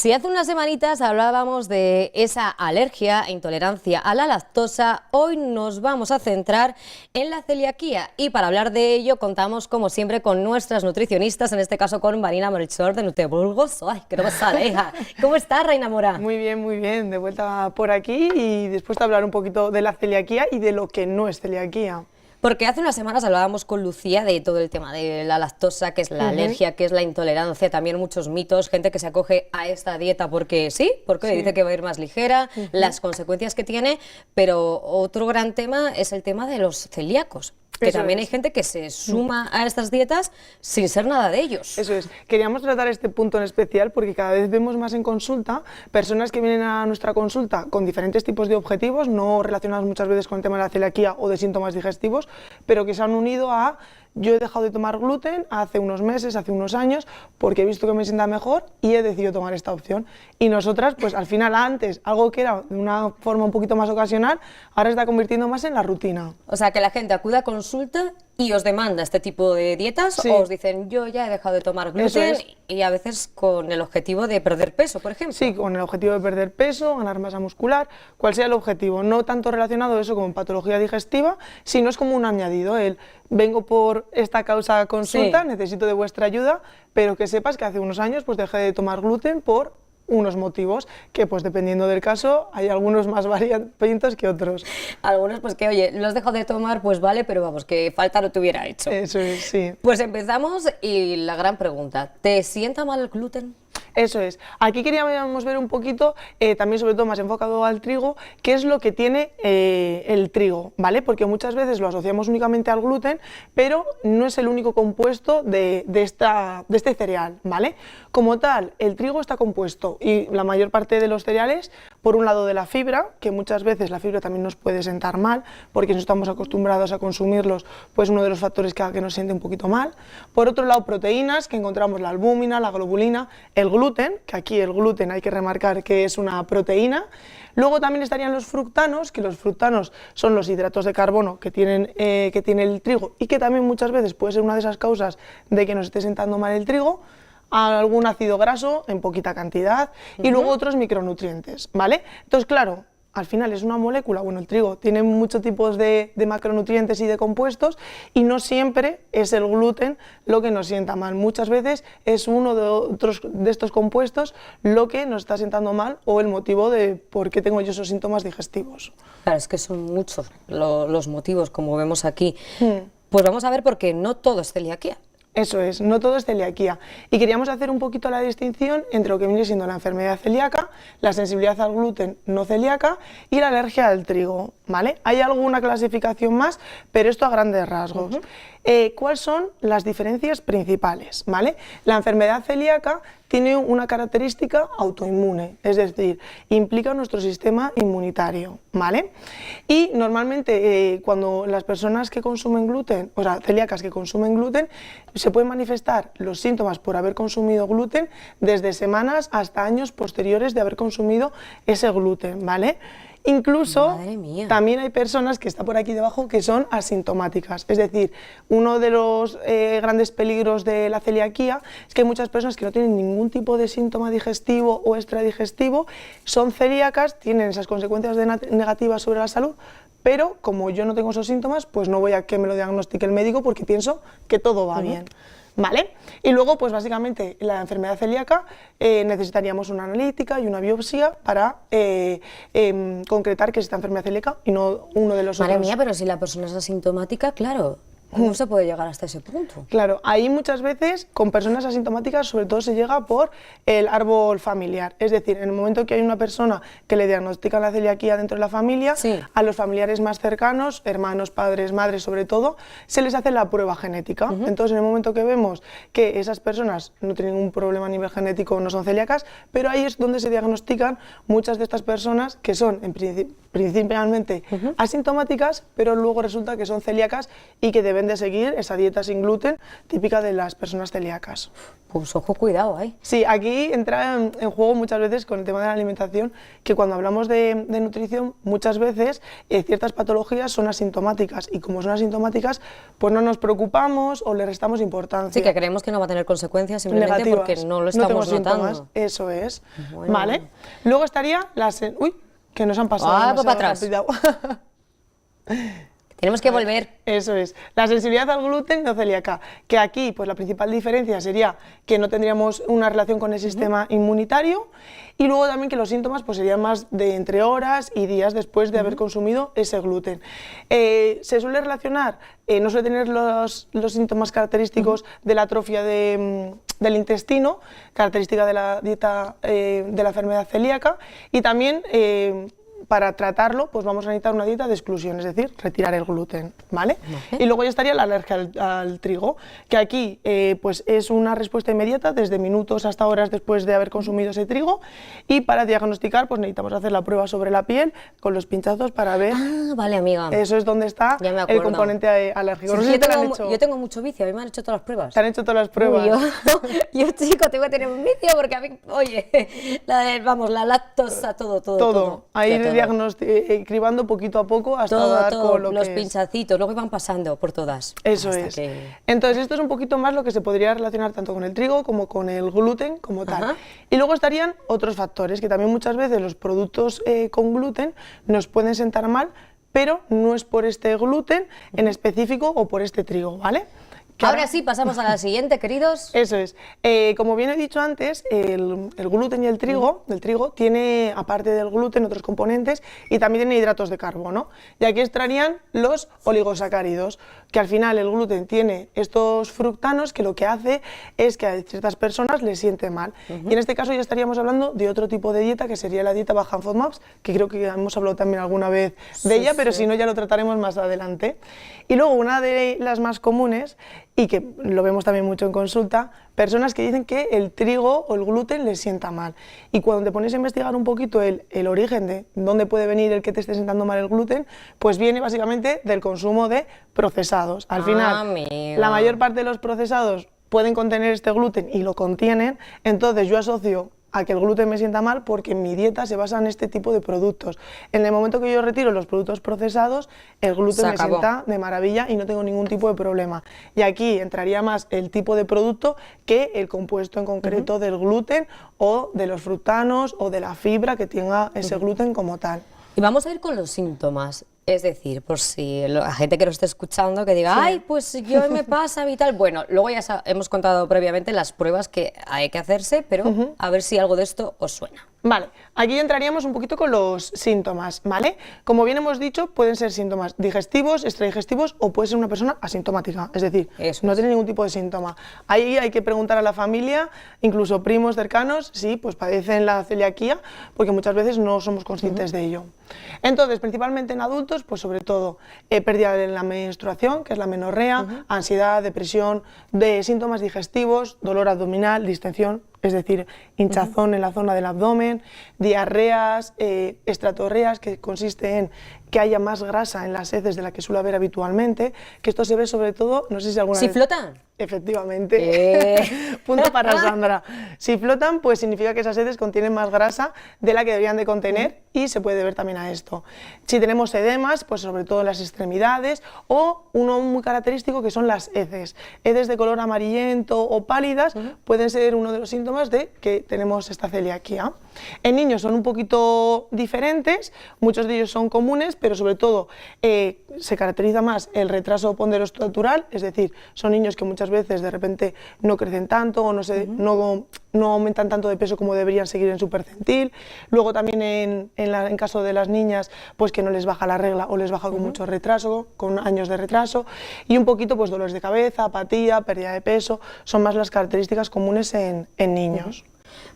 Si hace unas semanitas hablábamos de esa alergia e intolerancia a la lactosa, hoy nos vamos a centrar en la celiaquía y para hablar de ello contamos como siempre con nuestras nutricionistas, en este caso con Marina Melchor de Nutriburgos. ¡Ay, qué no me sale, hija! ¿Cómo estás, Reina Mora? Muy bien, de vuelta por aquí y después de hablar un poquito de la celiaquía y de lo que no es celiaquía. Porque hace unas semanas hablábamos con Lucía de todo el tema de la lactosa, que es la alergia, que es la intolerancia, también muchos mitos, gente que se acoge a esta dieta porque sí, porque dice que va a ir más ligera, las consecuencias que tiene, pero otro gran tema es el tema de los celíacos. Que Eso también es. hay gente que se suma a estas dietas sin ser nada de ellos. Eso es. Queríamos tratar este punto en especial porque cada vez vemos más en consulta personas que vienen a nuestra consulta con diferentes tipos de objetivos, no relacionados muchas veces con el tema de la celiaquía o de síntomas digestivos, pero que se han unido a: yo he dejado de tomar gluten hace unos meses, hace unos años, porque he visto que me sienta mejor y he decidido tomar esta opción. Y nosotras, pues al final, antes, algo que era de una forma un poquito más ocasional, ahora está convirtiendo más en la rutina. O sea, que la gente acude a consulta y os demanda este tipo de dietas, Sí. o os dicen, yo ya he dejado de tomar Eso gluten, es. y a veces con el objetivo de perder peso, por ejemplo. Sí, con el objetivo de perder peso, ganar masa muscular, cual sea el objetivo, no tanto relacionado eso con patología digestiva, sino es como un añadido, vengo por esta causa a consulta, Sí. necesito de vuestra ayuda, pero que sepas que hace unos años pues dejé de tomar gluten por unos motivos que, pues dependiendo del caso, hay algunos más variopintos que otros. Algunos, pues que, oye, lo has dejado de tomar, pues vale, pero vamos, que falta no te hubiera hecho. Eso es, sí. Pues empezamos y la gran pregunta, ¿te sienta mal el gluten? Eso es. Aquí queríamos ver un poquito, también sobre todo más enfocado al trigo, qué es lo que tiene el trigo, ¿vale? Porque muchas veces lo asociamos únicamente al gluten, pero no es el único compuesto de este cereal, ¿vale? Como tal, el trigo está compuesto, y la mayor parte de los cereales, por un lado de la fibra, que muchas veces la fibra también nos puede sentar mal, porque no estamos acostumbrados a consumirlos, pues uno de los factores que nos siente un poquito mal. Por otro lado, proteínas, que encontramos la albúmina, la globulina, el gluten, que aquí el gluten hay que remarcar que es una proteína. Luego también estarían los fructanos, que los fructanos son los hidratos de carbono que tiene el trigo y que también muchas veces puede ser una de esas causas de que nos esté sentando mal el trigo. Algún ácido graso en poquita cantidad y luego otros micronutrientes, ¿vale? Entonces, claro, al final es una molécula, bueno, el trigo tiene muchos tipos de macronutrientes y de compuestos y no siempre es el gluten lo que nos sienta mal. Muchas veces es uno de estos compuestos lo que nos está sentando mal o el motivo de por qué tengo yo esos síntomas digestivos. Claro, es que son muchos los motivos, como vemos aquí. Pues vamos a ver, porque no todo es celiaquía. Eso es, no todo es celiaquía. Y queríamos hacer un poquito la distinción entre lo que viene siendo la enfermedad celíaca, la sensibilidad al gluten no celíaca y la alergia al trigo, ¿vale? Hay alguna clasificación más, pero esto a grandes rasgos. ¿Cuáles son las diferencias principales? ¿Vale? La enfermedad celíaca tiene una característica autoinmune, es decir, implica nuestro sistema inmunitario, ¿vale? Y normalmente cuando las personas que consumen gluten, o sea, celíacas que consumen gluten, se pueden manifestar los síntomas por haber consumido gluten desde semanas hasta años posteriores de haber consumido ese gluten, ¿vale? Incluso también hay personas que está por aquí debajo que son asintomáticas, es decir, uno de los grandes peligros de la celiaquía es que hay muchas personas que no tienen ningún tipo de síntoma digestivo o extradigestivo, son celíacas, tienen esas consecuencias negativas sobre la salud, pero como yo no tengo esos síntomas, pues no voy a que me lo diagnostique el médico porque pienso que todo va bien. ¿Vale? Y luego, pues básicamente, la enfermedad celíaca necesitaríamos una analítica y una biopsia para concretar que es esta enfermedad celíaca y no uno de los otros. Madre mía, pero si la persona es asintomática, claro, ¿cómo se puede llegar hasta ese punto? Claro, ahí muchas veces con personas asintomáticas sobre todo se llega por el árbol familiar, es decir, en el momento que hay una persona que le diagnostican la celiaquía dentro de la familia, a los familiares más cercanos, hermanos, padres, madres sobre todo, se les hace la prueba genética. Entonces en el momento que vemos que esas personas no tienen ningún problema a nivel genético, no son celíacas, pero ahí es donde se diagnostican muchas de estas personas que son principalmente asintomáticas, pero luego resulta que son celíacas y que deben deben de seguir esa dieta sin gluten típica de las personas celíacas. Pues ojo, cuidado ahí. Sí, aquí entra en juego muchas veces con el tema de la alimentación, que cuando hablamos de nutrición, muchas veces ciertas patologías son asintomáticas, y como son asintomáticas, pues no nos preocupamos o le restamos importancia. Sí, que creemos que no va a tener consecuencias simplemente negativas, porque no lo estamos notando. Eso es. Bueno. Vale. Luego estaría las... Uy, que nos han pasado pues para atrás. rápido. Tenemos que volver. Eso es. La sensibilidad al gluten no celíaca, que aquí pues la principal diferencia sería que no tendríamos una relación con el sistema inmunitario, y luego también que los síntomas pues serían más de entre horas y días después de haber consumido ese gluten. Se suele relacionar, no suele tener los síntomas característicos de la atrofia del intestino, característica de la dieta de la enfermedad celíaca, y también para tratarlo, pues vamos a necesitar una dieta de exclusión, es decir, retirar el gluten, ¿vale? Y luego ya estaría la alergia al trigo, que aquí pues es una respuesta inmediata, desde minutos hasta horas después de haber consumido ese trigo, y para diagnosticar pues necesitamos hacer la prueba sobre la piel con los pinchazos para ver... Ah, vale, amiga. Eso es donde está el componente alérgico. Sí, No sé si te lo han hecho. Yo tengo mucho vicio, a mí me han hecho todas las pruebas. ¿Te han hecho todas las pruebas? Uy, yo, chico, tengo que tener un vicio porque a mí, oye, la lactosa, todo. Ahí cribando poquito a poco hasta dar con lo los que pinchacitos, luego iban pasando por todas. Eso es. Entonces esto es un poquito más lo que se podría relacionar tanto con el trigo como con el gluten como tal. Y luego estarían otros factores, que también muchas veces los productos con gluten nos pueden sentar mal, pero no es por este gluten en específico o por este trigo, ¿vale? Ahora sí, pasamos a la siguiente, queridos. Eso es. Como bien he dicho antes, el gluten y el trigo tiene, aparte del gluten, otros componentes, y también tiene hidratos de carbono. Y aquí estarían los oligosacáridos, que al final el gluten tiene estos fructanos que lo que hace es que a ciertas personas les siente mal. Y en este caso ya estaríamos hablando de otro tipo de dieta, que sería la dieta baja en FODMAPs, que creo que hemos hablado también alguna vez de ella, pero si no ya lo trataremos más adelante. Y luego una de las más comunes, y que lo vemos también mucho en consulta, personas que dicen que el trigo o el gluten les sienta mal. Y cuando te pones a investigar un poquito el origen de dónde puede venir el que te esté sentando mal el gluten, pues viene básicamente del consumo de procesados. Al final, la mayor parte de los procesados pueden contener este gluten y lo contienen, entonces yo asocio a que el gluten me sienta mal porque mi dieta se basa en este tipo de productos. En el momento que yo retiro los productos procesados, el gluten me sienta de maravilla y no tengo ningún tipo de problema. Y aquí entraría más el tipo de producto que el compuesto en concreto del gluten o de los fructanos o de la fibra que tenga ese gluten como tal. Y vamos a ir con los síntomas. Es decir, por si la gente que nos esté escuchando que diga, ay, pues yo me pasa y tal. Bueno, luego ya hemos contado previamente las pruebas que hay que hacerse, pero a ver si algo de esto os suena. Vale, aquí entraríamos un poquito con los síntomas, ¿vale? Como bien hemos dicho, pueden ser síntomas digestivos, extradigestivos o puede ser una persona asintomática, es decir, no tiene ningún tipo de síntoma. Ahí hay que preguntar a la familia, incluso primos cercanos, si pues padecen la celiaquía, porque muchas veces no somos conscientes de ello. Entonces, principalmente en adultos, pues sobre todo pérdida de la menstruación, que es la menorrea, ansiedad, depresión, de síntomas digestivos, dolor abdominal, distensión, es decir, hinchazón en la zona del abdomen, diarreas, estratorreas, que consiste en que haya más grasa en las heces de la que suele haber habitualmente, que esto se ve sobre todo, no sé si alguna vez... ¿Si flotan? Efectivamente, punto para Sandra. Si flotan, pues significa que esas heces contienen más grasa de la que deberían de contener y se puede deber también a esto. Si tenemos edemas, pues sobre todo en las extremidades, o uno muy característico que son las heces. Heces de color amarillento o pálidas pueden ser uno de los síntomas de que tenemos esta celiaquía. En niños son un poquito diferentes, muchos de ellos son comunes, pero sobre todo se caracteriza más el retraso ponderoestructural, es decir, son niños que muchas veces de repente no crecen tanto o no aumentan tanto de peso como deberían seguir en su percentil. Luego también en caso de las niñas, pues que no les baja la regla o les baja con mucho retraso, con años de retraso, y un poquito pues dolores de cabeza, apatía, pérdida de peso, son más las características comunes en niños.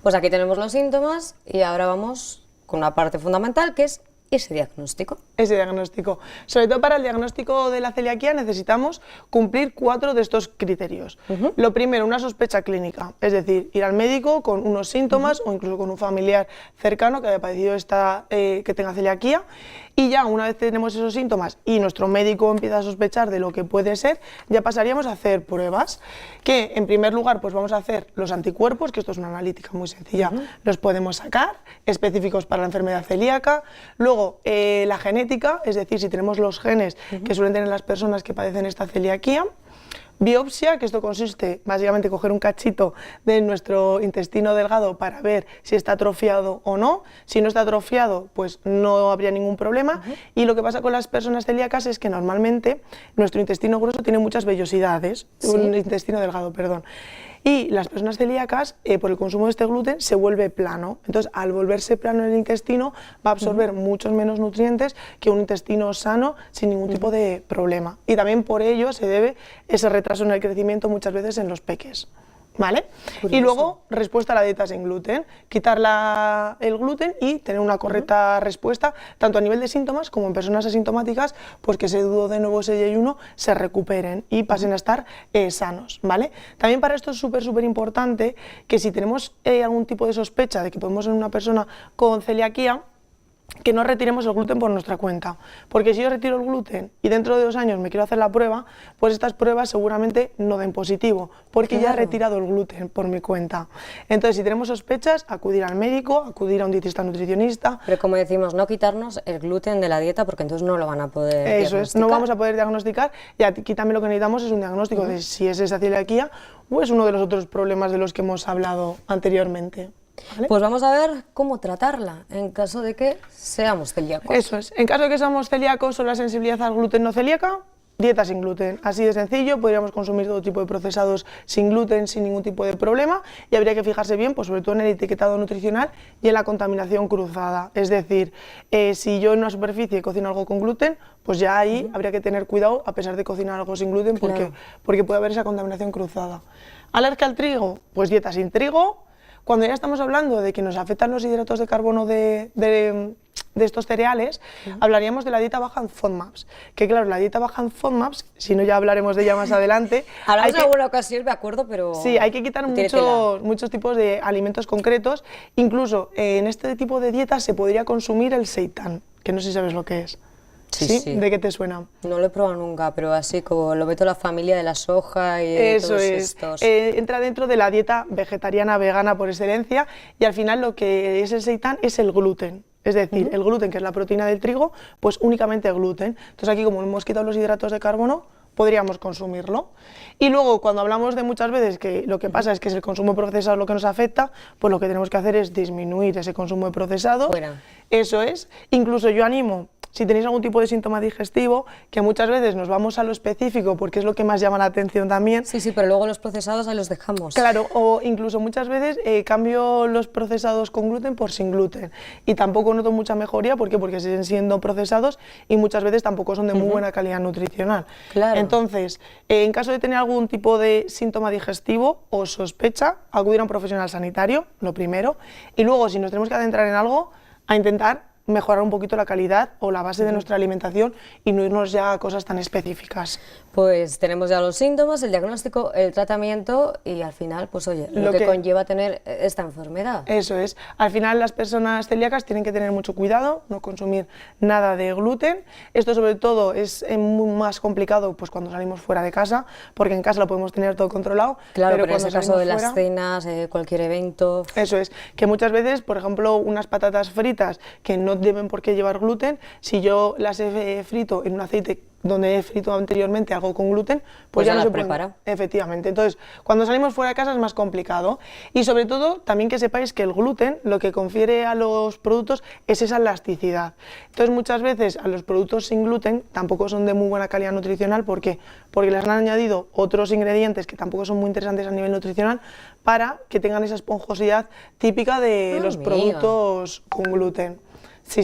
Pues aquí tenemos los síntomas y ahora vamos con una parte fundamental que es ese diagnóstico. Ese diagnóstico. Sobre todo para el diagnóstico de la celiaquía necesitamos cumplir 4 de estos criterios. Lo primero, una sospecha clínica, es decir, ir al médico con unos síntomas o incluso con un familiar cercano que haya padecido que tenga celiaquía. Y ya una vez tenemos esos síntomas y nuestro médico empieza a sospechar de lo que puede ser, ya pasaríamos a hacer pruebas, que en primer lugar pues vamos a hacer los anticuerpos, que esto es una analítica muy sencilla, los podemos sacar, específicos para la enfermedad celíaca. Luego la genética, es decir, si tenemos los genes que suelen tener las personas que padecen esta celiaquía. Biopsia, que esto consiste básicamente en coger un cachito de nuestro intestino delgado para ver si está atrofiado o no. Si no está atrofiado, pues no habría ningún problema. Y lo que pasa con las personas celíacas es que normalmente nuestro intestino grueso tiene muchas vellosidades, un intestino delgado, perdón. Y las personas celíacas, por el consumo de este gluten, se vuelve plano. Entonces, al volverse plano el intestino, va a absorber muchos menos nutrientes que un intestino sano sin ningún tipo de problema. Y también por ello se debe ese retraso en el crecimiento muchas veces en los peques. ¿Vale? Curioso. Y luego, respuesta a la dieta sin gluten, quitar el gluten y tener una correcta respuesta, tanto a nivel de síntomas como en personas asintomáticas, pues que ese duodeno o ese yeyuno se recuperen y pasen a estar sanos, ¿vale? También para esto es súper importante que si tenemos algún tipo de sospecha de que podemos ser una persona con celiaquía, que no retiremos el gluten por nuestra cuenta, porque si yo retiro el gluten y dentro de 2 años me quiero hacer la prueba, pues estas pruebas seguramente no den positivo, porque ya he retirado el gluten por mi cuenta. Entonces, si tenemos sospechas, acudir al médico, acudir a un dietista nutricionista. Pero como decimos, no quitarnos el gluten de la dieta, porque entonces no lo van a poder diagnosticar. Eso es, no vamos a poder diagnosticar, y aquí también lo que necesitamos es un diagnóstico de si es esa celiaquía o es uno de los otros problemas de los que hemos hablado anteriormente. ¿Vale? Pues vamos a ver cómo tratarla en caso de que seamos celíacos. Eso es, en caso de que seamos celíacos o la sensibilidad al gluten no celíaca, dieta sin gluten, así de sencillo. Podríamos consumir todo tipo de procesados sin gluten sin ningún tipo de problema, y habría que fijarse bien, pues sobre todo en el etiquetado nutricional y en la contaminación cruzada. Es decir, si yo en una superficie cocino algo con gluten, pues ya ahí habría que tener cuidado a pesar de cocinar algo sin gluten, porque puede haber esa contaminación cruzada. ¿Alergia al trigo? Pues dieta sin trigo. Cuando ya estamos hablando de que nos afectan los hidratos de carbono de estos cereales, hablaríamos de la dieta baja en FODMAPs. Que claro, la dieta baja en FODMAPs, si no ya hablaremos de ella más adelante. Hablamos en alguna ocasión, me acuerdo, pero... Sí, hay que quitar muchos tipos de alimentos concretos. Incluso en este tipo de dietas se podría consumir el seitán, que no sé si sabes lo que es. Sí. ¿De qué te suena? No lo he probado nunca, pero así como lo meto la familia de la soja y de Eso todos es. estos. Entra dentro de la dieta vegetariana vegana por excelencia, y al final lo que es el seitán es el gluten. Es decir, el gluten, que es la proteína del trigo, pues únicamente gluten. Entonces aquí, como hemos quitado los hidratos de carbono, podríamos consumirlo. Y luego, cuando hablamos de muchas veces que lo que pasa es que es el consumo procesado lo que nos afecta, pues lo que tenemos que hacer es disminuir ese consumo de procesado. Eso es. Incluso yo animo, si tenéis algún tipo de síntoma digestivo, que muchas veces nos vamos a lo específico porque es lo que más llama la atención también. Sí, pero luego los procesados ahí los dejamos. Claro, o incluso muchas veces cambio los procesados con gluten por sin gluten, y tampoco noto mucha mejoría. ¿Por qué? Porque siguen siendo procesados y muchas veces tampoco son de muy buena calidad nutricional. Entonces, en caso de tener algún tipo de síntoma digestivo o sospecha, acudir a un profesional sanitario, lo primero, y luego, si nos tenemos que adentrar en algo, a intentar mejorar un poquito la calidad o la base de nuestra alimentación y no irnos ya a cosas tan específicas. Pues tenemos ya los síntomas, el diagnóstico, el tratamiento y al final, pues oye, lo que conlleva tener esta enfermedad. Eso es. Al final las personas celíacas tienen que tener mucho cuidado, no consumir nada de gluten. Esto sobre todo es muy más complicado pues cuando salimos fuera de casa, porque en casa lo podemos tener todo controlado. Claro, pero en el caso de las cenas, cualquier evento... Eso es, que muchas veces, por ejemplo, unas patatas fritas que no deben por qué llevar gluten, si yo las he frito en un aceite donde he frito anteriormente algo con gluten, pues ya no se prepara. Efectivamente. Entonces, cuando salimos fuera de casa es más complicado. Y sobre todo, también que sepáis que el gluten lo que confiere a los productos es esa elasticidad. Entonces, muchas veces a los productos sin gluten tampoco son de muy buena calidad nutricional. ¿Por qué? Porque les han añadido otros ingredientes que tampoco son muy interesantes a nivel nutricional para que tengan esa esponjosidad típica de los productos con gluten. Sí.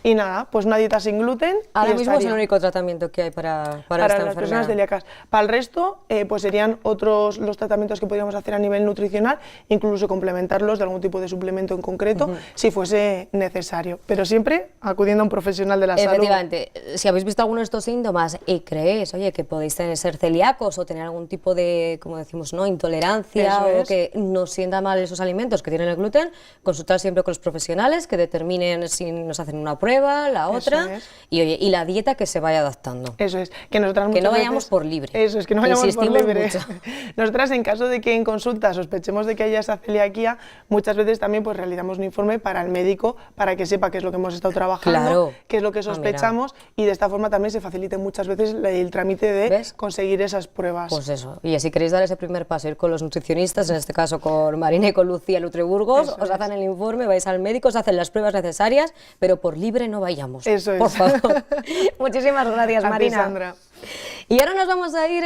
Y nada, pues una dieta sin gluten. Ahora mismo es el único tratamiento que hay para esta las enfermedad. Personas celíacas. Para el resto, pues serían otros los tratamientos que podríamos hacer a nivel nutricional, incluso complementarlos de algún tipo de suplemento en concreto, si fuese necesario. Pero siempre acudiendo a un profesional de la salud. Efectivamente, si habéis visto alguno de estos síntomas y creéis, oye, que podéis ser celíacos o tener algún tipo de, como decimos, ¿no?, intolerancia o que nos sienta mal esos alimentos que tienen el gluten, consultar siempre con los profesionales que determinen si si nos hacen una prueba, la otra, es. y oye, y la dieta que se vaya adaptando. Eso es, que nosotras Que muchas no vayamos veces- por libre. Eso es, que no vayamos por Insistimos libre. mucho. Nosotras, en caso de que en consulta sospechemos de que haya esa celiaquía, muchas veces también pues realizamos un informe para el médico, para que sepa qué es lo que hemos estado trabajando, Claro. qué es lo que Ah, mira. sospechamos, y de esta forma también se facilite muchas veces el trámite de ¿Ves? conseguir esas pruebas. Pues eso, y si queréis dar ese primer paso, ir con los nutricionistas, en este caso con Marina y con Lucía Lutriburgos, Eso os es. hacen el informe, vais al médico, os hacen las pruebas necesarias, pero por libre no vayamos. Eso es. Por favor. Muchísimas gracias, A ti, Marina. Sandra. Y ahora nos vamos a ir